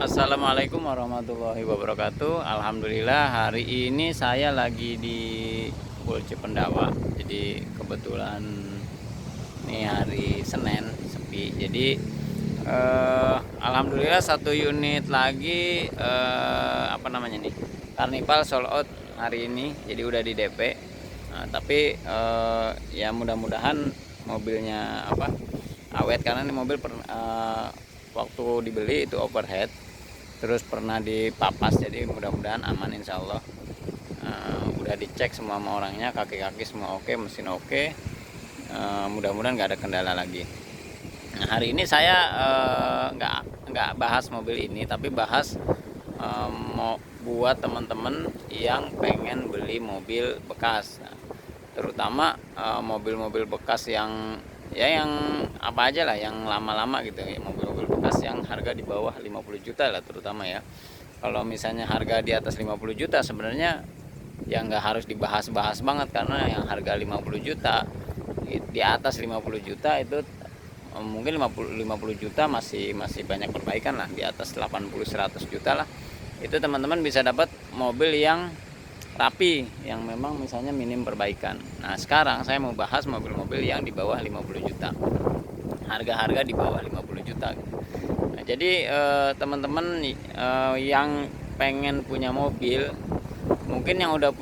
Assalamualaikum warahmatullahi wabarakatuh. Alhamdulillah hari ini saya lagi di Pul Cipendawa. Jadi kebetulan ini hari Senin sepi. Jadi alhamdulillah satu unit lagi apa namanya nih, Carnival sold out hari ini. Jadi udah di DP. Nah, tapi ya mudah-mudahan mobilnya awet, karena ini mobil waktu dibeli itu overhead, terus pernah dipapas, jadi mudah-mudahan aman insya Allah. Udah dicek semua sama orangnya, kaki-kaki semua oke, mesin oke. Mudah-mudahan nggak ada kendala lagi. Nah, hari ini saya nggak bahas mobil ini, tapi bahas mau buat teman-teman yang pengen beli mobil bekas. Nah, terutama mobil-mobil bekas yang apa aja lah, yang lama-lama gitu ya, mobil-mobil bekas yang harga di bawah 50 juta lah terutama ya. Kalau misalnya harga di atas 50 juta sebenarnya ya nggak harus dibahas-bahas banget, karena yang harga 50 juta di atas 50 juta itu mungkin 50 juta masih banyak perbaikan lah. Di atas 80-100 juta lah itu teman-teman bisa dapat mobil yang rapi, yang memang misalnya minim perbaikan. Nah, sekarang saya mau bahas mobil-mobil yang di bawah 50 juta. Harga-harga di bawah 50 juta. Nah, jadi teman-teman yang pengen punya mobil, mungkin yang udah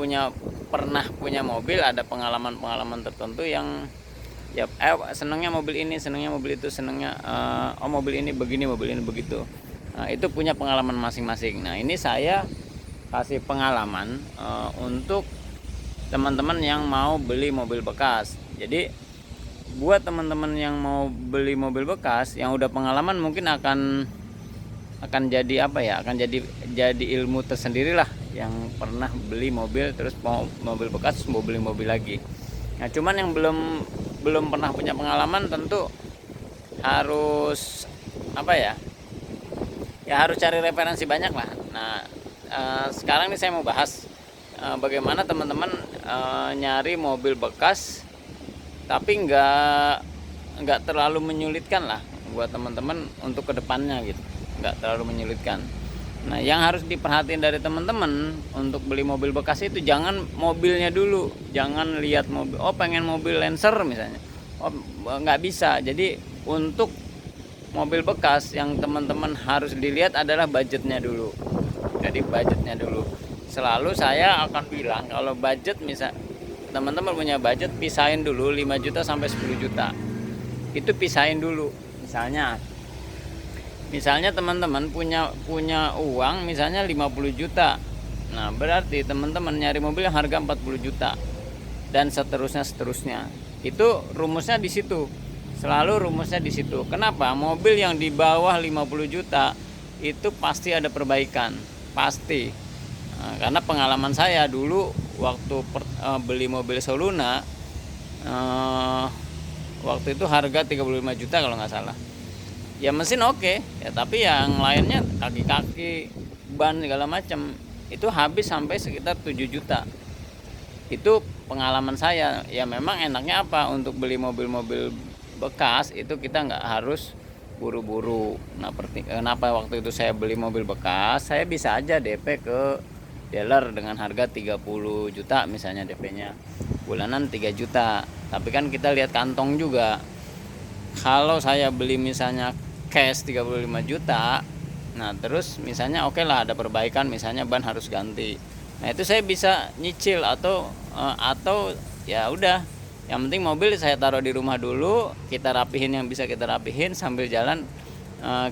pernah punya mobil, ada pengalaman-pengalaman tertentu yang ya senangnya mobil ini, senangnya mobil itu, senangnya mobil ini begini, mobil ini begitu. Nah, itu punya pengalaman masing-masing. Nah, ini saya kasih pengalaman untuk teman-teman yang mau beli mobil bekas. Jadi buat teman-teman yang mau beli mobil bekas yang udah pengalaman, mungkin akan jadi akan jadi ilmu tersendiri lah, yang pernah beli mobil terus mau mobil bekas mau beli mobil lagi. Nah, cuman yang belum pernah punya pengalaman tentu harus harus cari referensi banyak lah. Nah, sekarang ini saya mau bahas bagaimana teman-teman nyari mobil bekas tapi nggak terlalu menyulitkan lah buat teman-teman untuk kedepannya gitu, nggak terlalu menyulitkan. Nah, yang harus diperhatiin dari teman-teman untuk beli mobil bekas itu jangan mobilnya dulu, jangan lihat mobil, pengen mobil Lancer misalnya, nggak bisa. Jadi untuk mobil bekas yang teman-teman harus dilihat adalah budgetnya dulu. Jadi budgetnya dulu. Selalu saya akan bilang kalau budget, misal teman-teman punya budget, pisahin dulu 5 juta sampai 10 juta. Itu pisahin dulu. Misalnya teman-teman punya uang misalnya 50 juta. Nah, berarti teman-teman nyari mobil yang harga 40 juta dan seterusnya. Itu rumusnya di situ. Selalu rumusnya di situ. Kenapa? Mobil yang di bawah 50 juta itu pasti ada perbaikan. Pasti. Nah, karena pengalaman saya dulu waktu beli mobil Soluna, waktu itu harga 35 juta kalau nggak salah. Ya mesin oke, ya tapi yang lainnya, kaki-kaki, ban segala macam itu habis sampai sekitar 7 juta. Itu pengalaman saya. Ya memang enaknya untuk beli mobil-mobil bekas itu kita nggak harus buru-buru. Nah, kenapa waktu itu saya beli mobil bekas, saya bisa aja DP ke dealer dengan harga 30 juta misalnya, DP-nya bulanan 3 juta. Tapi kan kita lihat kantong juga. Kalau saya beli misalnya cash 35 juta, nah terus misalnya oke lah ada perbaikan, misalnya ban harus ganti. Nah, itu saya bisa nyicil atau ya udah, yang penting mobil saya taruh di rumah dulu, kita rapihin yang bisa kita rapihin, sambil jalan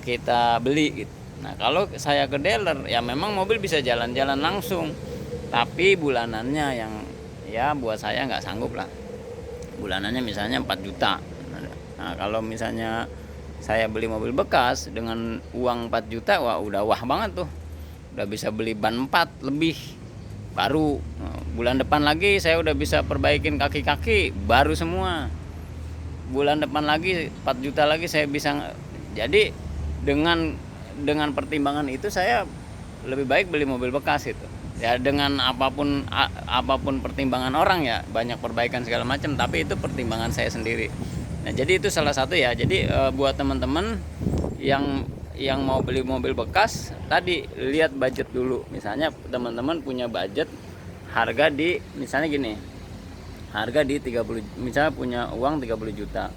kita beli gitu. Nah, kalau saya ke dealer ya memang mobil bisa jalan-jalan langsung, tapi bulanannya yang ya buat saya nggak sanggup lah. Bulanannya misalnya 4 juta. Nah, kalau misalnya saya beli mobil bekas dengan uang 4 juta, udah wah banget tuh. Udah bisa beli ban 4 lebih baru. Bulan depan lagi saya udah bisa perbaikin kaki-kaki baru semua. Bulan depan lagi 4 juta lagi saya bisa. Jadi dengan pertimbangan itu saya lebih baik beli mobil bekas itu. Ya dengan apapun pertimbangan orang ya, banyak perbaikan segala macam, tapi itu pertimbangan saya sendiri. Nah, jadi itu salah satu ya. Jadi buat teman-teman yang yang mau beli mobil bekas tadi lihat budget dulu. Misalnya teman-teman punya budget harga di misalnya gini, harga di 30, misalnya punya uang 30 juta,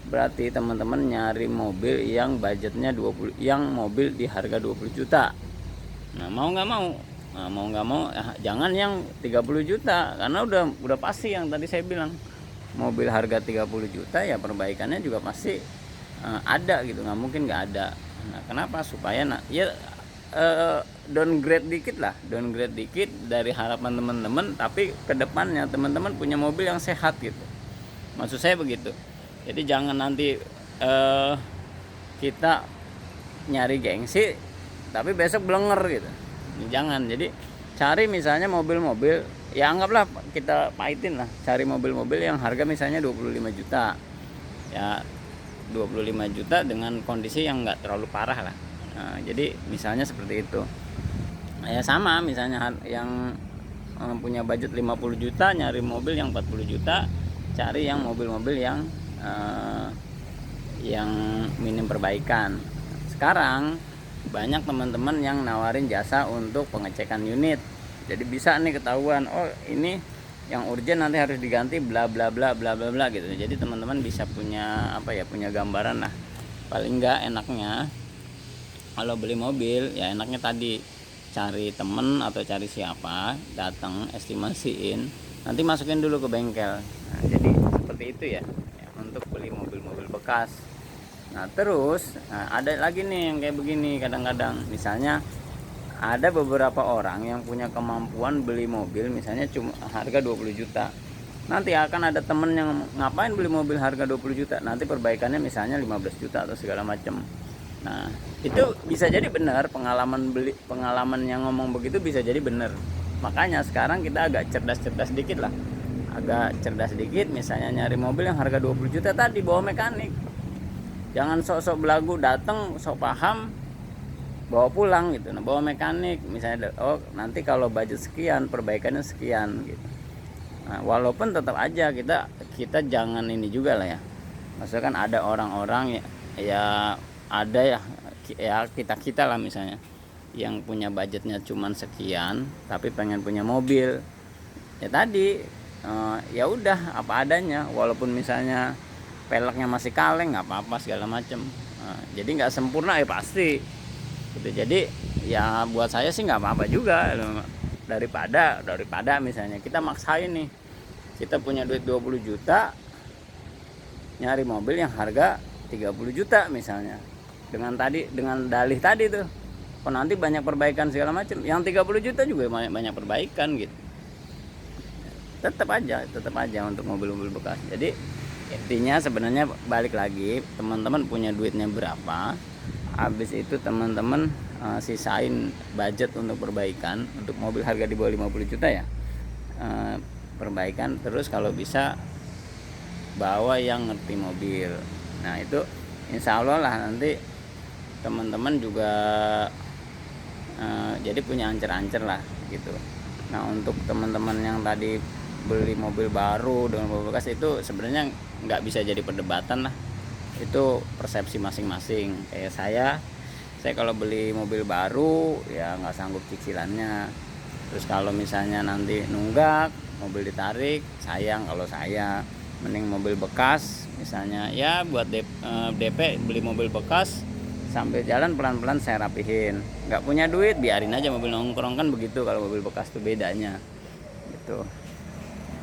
berarti teman-teman nyari mobil yang budgetnya 20, yang mobil di harga 20 juta. Nah mau nggak mau, jangan yang 30 juta, karena udah pasti yang tadi saya bilang, mobil harga 30 juta ya perbaikannya juga pasti ada gitu, nggak mungkin nggak ada. Nah kenapa? Supaya downgrade dikit dari harapan teman-teman, tapi kedepannya teman-teman punya mobil yang sehat gitu, maksud saya begitu. Jadi jangan nanti kita nyari gengsi tapi besok blenger gitu, jangan. Jadi cari misalnya mobil-mobil, ya anggaplah kita pahitin lah, cari mobil-mobil yang harga misalnya 25 juta ya, 25 juta dengan kondisi yang enggak terlalu parah lah. Nah, jadi misalnya seperti itu. Nah, ya sama misalnya yang punya budget 50 juta nyari mobil yang 40 juta, cari yang mobil-mobil yang minim perbaikan. Sekarang banyak teman-teman yang nawarin jasa untuk pengecekan unit. Jadi bisa nih ketahuan, oh ini yang urgent nanti harus diganti bla bla bla bla bla bla gitu. Jadi teman-teman bisa punya punya gambaran lah. Paling enggak enaknya kalau beli mobil ya enaknya tadi cari temen atau cari siapa, datang estimasiin, nanti masukin dulu ke bengkel. Nah, jadi seperti itu ya untuk beli mobil-mobil bekas. Nah terus ada lagi nih yang kayak begini kadang-kadang, misalnya ada beberapa orang yang punya kemampuan beli mobil misalnya cuma harga 20 juta, nanti akan ada temen yang ngapain beli mobil harga 20 juta, nanti perbaikannya misalnya 15 juta atau segala macam. Nah itu bisa jadi benar, pengalaman yang ngomong begitu bisa jadi benar. Makanya sekarang kita agak cerdas dikit lah, misalnya nyari mobil yang harga 20 juta tadi bawa mekanik. Jangan sok-sok belagu datang sok paham bawa pulang gitu. Nah, bawa mekanik misalnya, oh nanti kalau budget sekian perbaikannya sekian gitu. Nah, walaupun tetap aja kita jangan ini juga lah ya. Maksudnya kan ada orang-orang ya ada ya kita lah misalnya yang punya budgetnya cuman sekian tapi pengen punya mobil. Ya tadi ya udah apa adanya, walaupun misalnya peleknya masih kaleng nggak apa-apa segala macem. Jadi nggak sempurna ya pasti gitu. Jadi ya buat saya sih nggak apa-apa juga, daripada misalnya kita maksain nih, kita punya duit 20 juta nyari mobil yang harga 30 juta misalnya, dengan dalih tadi tuh, oh nanti banyak perbaikan segala macam, yang 30 juta juga banyak perbaikan gitu. Tetap aja untuk mobil-mobil bekas. Jadi intinya sebenarnya balik lagi, teman-teman punya duitnya berapa, habis itu teman-teman sisain budget untuk perbaikan. Untuk mobil harga di bawah 50 juta ya perbaikan, terus kalau bisa bawa yang ngerti mobil. Nah itu insya Allah lah nanti teman-teman juga jadi punya ancer-ancer lah gitu. Nah untuk teman-teman yang tadi beli mobil baru dengan mobil bekas, itu sebenarnya nggak bisa jadi perdebatan lah, itu persepsi masing-masing. Kayak saya kalau beli mobil baru ya nggak sanggup cicilannya, terus kalau misalnya nanti nunggak mobil ditarik, sayang. Kalau saya mending mobil bekas misalnya ya buat DP beli mobil bekas, sambil jalan pelan-pelan saya rapihin. Nggak punya duit biarin aja mobil nongkrong, kan begitu kalau mobil bekas tuh bedanya gitu.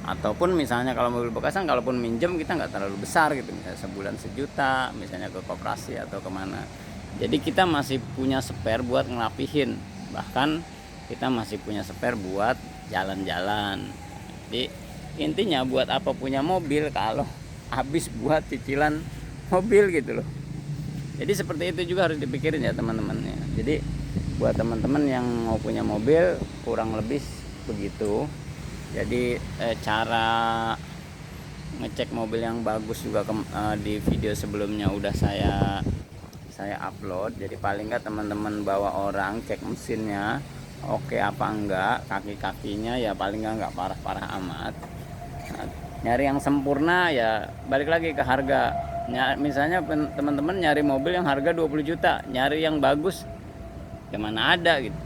Ataupun misalnya kalau mobil bekas kan kalaupun minjem kita nggak terlalu besar gitu, misalnya sebulan 1 juta misalnya ke koperasi atau kemana, jadi kita masih punya spare buat ngelapihin, bahkan kita masih punya spare buat jalan-jalan. Jadi intinya buat apa punya mobil kalau habis buat cicilan mobil gitu loh. Jadi seperti itu juga harus dipikirin ya teman-teman ya. Jadi buat teman-teman yang mau punya mobil kurang lebih begitu. Jadi cara ngecek mobil yang bagus juga di video sebelumnya udah saya upload. Jadi paling nggak teman-teman bawa orang cek mesinnya oke apa enggak, kaki-kakinya ya paling nggak parah-parah amat. Nah, nyari yang sempurna ya balik lagi ke harga. Misalnya teman-teman nyari mobil yang harga 20 juta, nyari yang bagus, ya mana ada gitu,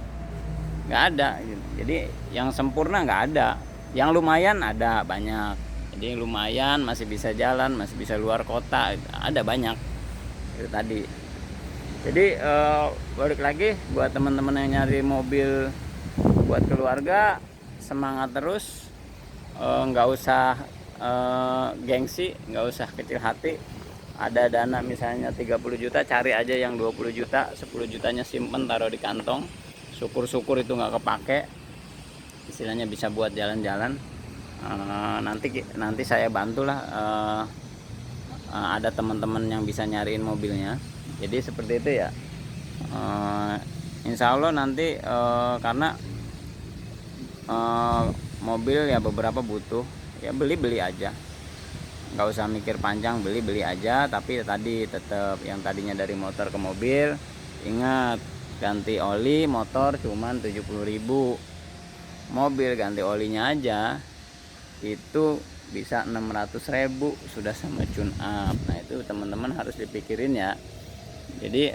nggak ada gitu. Jadi yang sempurna nggak ada, yang lumayan ada banyak. Jadi yang lumayan masih bisa jalan, masih bisa luar kota, ada banyak itu tadi. Jadi balik lagi buat teman-teman yang nyari mobil buat keluarga, semangat terus, nggak usah gengsi, nggak usah kecil hati. Ada dana misalnya 30 juta, cari aja yang 20 juta, 10 jutanya simpen taruh di kantong. Syukur-syukur itu nggak kepake, istilahnya bisa buat jalan-jalan. Nanti saya bantulah, ada teman-teman yang bisa nyariin mobilnya. Jadi seperti itu ya. Insya Allah nanti karena mobil ya beberapa butuh, ya beli aja, nggak usah mikir panjang, beli aja. Tapi tadi tetap yang tadinya dari motor ke mobil, ingat ganti oli motor cuman 70.000, mobil ganti olinya aja itu bisa 600.000 sudah sama tune up. Nah itu teman-teman harus dipikirin ya. Jadi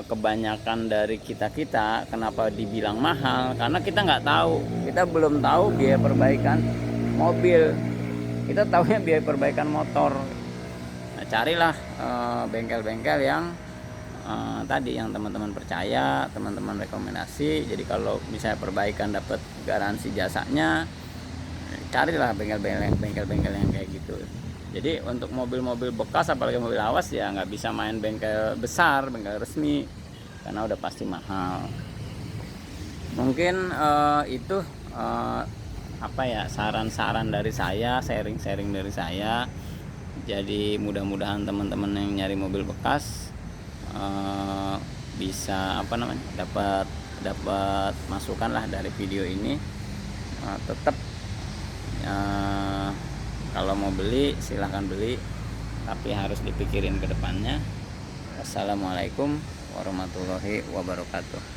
kebanyakan dari kita kenapa dibilang mahal, karena kita nggak tahu, kita belum tahu biaya perbaikan mobil, kita tahunya biaya perbaikan motor. Nah carilah bengkel-bengkel yang tadi yang teman-teman percaya, teman-teman rekomendasi. Jadi kalau misalnya perbaikan dapat garansi jasanya, carilah bengkel-bengkel yang kayak gitu. Jadi untuk mobil-mobil bekas, apalagi mobil lawas, ya nggak bisa main bengkel besar, bengkel resmi, karena udah pasti mahal. Mungkin itu apa ya, saran-saran dari saya, sharing-sharing dari saya. Jadi mudah-mudahan teman-teman yang nyari mobil bekas bisa dapat masukan lah dari video ini. Tetap kalau mau beli silahkan beli, tapi harus dipikirin ke depannya. Wassalamualaikum warahmatullahi wabarakatuh.